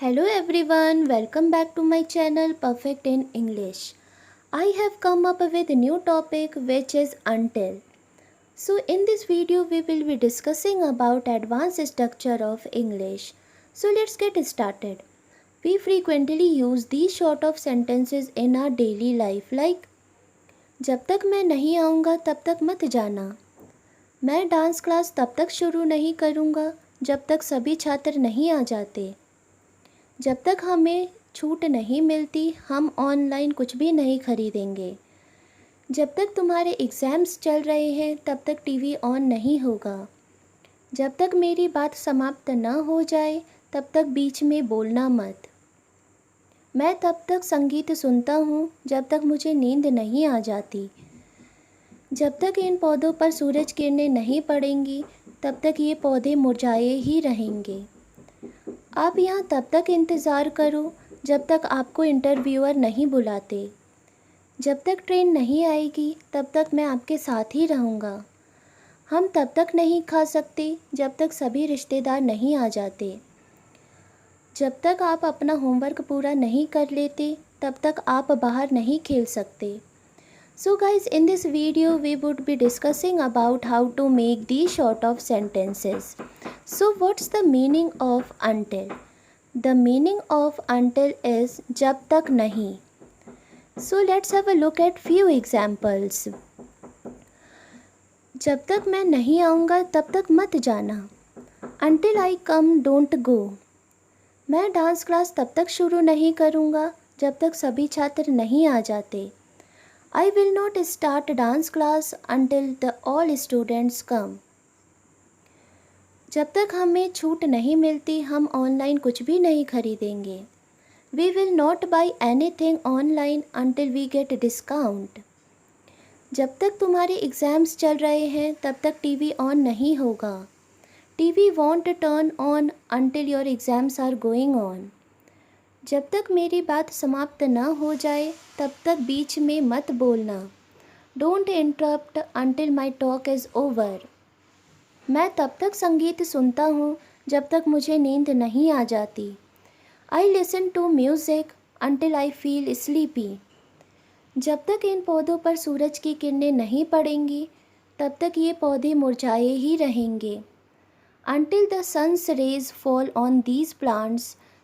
Hello everyone, welcome back to my channel Perfect in English. I have come up with a new topic which is until. So in this video we will be discussing about advanced structure of English. So let's get started. We frequently use these sort of sentences in our daily life like जब तक मैं नहीं आऊँगा तब तक मत जाना, मैं डांस क्लास तब तक शुरू नहीं करूँगा जब तक सभी छात्र नहीं आ जाते, जब तक हमें छूट नहीं मिलती हम ऑनलाइन कुछ भी नहीं खरीदेंगे, जब तक तुम्हारे एग्ज़ाम्स चल रहे हैं तब तक टीवी ऑन नहीं होगा, जब तक मेरी बात समाप्त न हो जाए तब तक बीच में बोलना मत, मैं तब तक संगीत सुनता हूँ जब तक मुझे नींद नहीं आ जाती, जब तक इन पौधों पर सूरज किरणें नहीं पड़ेंगी तब तक ये पौधे मुरझाए ही रहेंगे। आप यहाँ तब तक इंतज़ार करो जब तक आपको इंटरव्यूअर नहीं बुलाते, जब तक ट्रेन नहीं आएगी तब तक मैं आपके साथ ही रहूँगा, हम तब तक नहीं खा सकते जब तक सभी रिश्तेदार नहीं आ जाते, जब तक आप अपना होमवर्क पूरा नहीं कर लेते तब तक आप बाहर नहीं खेल सकते। So guys, in this video we would be discussing about how to make these sort of sentences. So what's the meaning of until? The meaning of until is जब तक नहीं. So let's have a look at few examples. जब तक मैं नहीं आऊँगा तब तक मत जाना. Until I come don't go. मैं डांस क्लास तब तक शुरू नहीं करूँगा जब तक सभी छात्र नहीं आ जाते. I will not start dance class until the all students come. जब तक हमें छूट नहीं मिलती हम ऑनलाइन कुछ भी नहीं खरीदेंगे. We will not buy anything online until we get discount. जब तक तुम्हारे एग्ज़ाम्स चल रहे हैं तब तक टीवी ऑन नहीं होगा. TV won't turn on until your exams are going on. जब तक मेरी बात समाप्त न हो जाए तब तक बीच में मत बोलना. Don't interrupt until my talk is over. मैं तब तक संगीत सुनता हूँ जब तक मुझे नींद नहीं आ जाती. I listen to music until I feel sleepy. जब तक इन पौधों पर सूरज की किरणें नहीं पड़ेंगी तब तक ये पौधे मुरझाए ही रहेंगे. Until the sun's rays fall on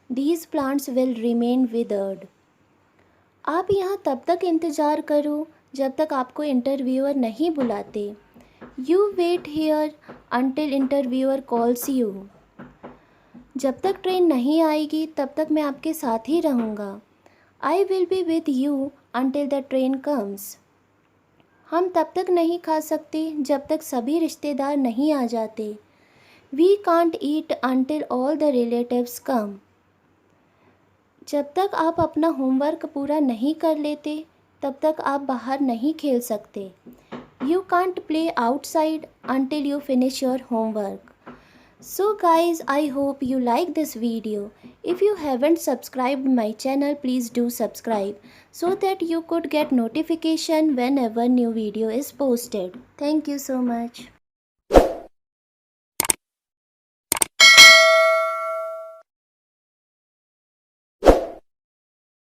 these plants will remain withered. आप यहाँ तब तक इंतज़ार करो जब तक आपको इंटरव्यूअर नहीं बुलाते. You wait here until interviewer calls you. जब तक ट्रेन नहीं आएगी तब तक मैं आपके साथ ही रहूँगा. I will be with you until the train comes. हम तब तक नहीं खा सकते जब तक सभी रिश्तेदार नहीं आ जाते. We can't eat until all the relatives come. जब तक आप अपना होमवर्क पूरा नहीं कर लेते तब तक आप बाहर नहीं खेल सकते. You can't play outside until you finish your homework. So guys, I hope you like this video. If you haven't subscribed my channel, please do subscribe so that you could get notification whenever new video is posted. Thank you so much.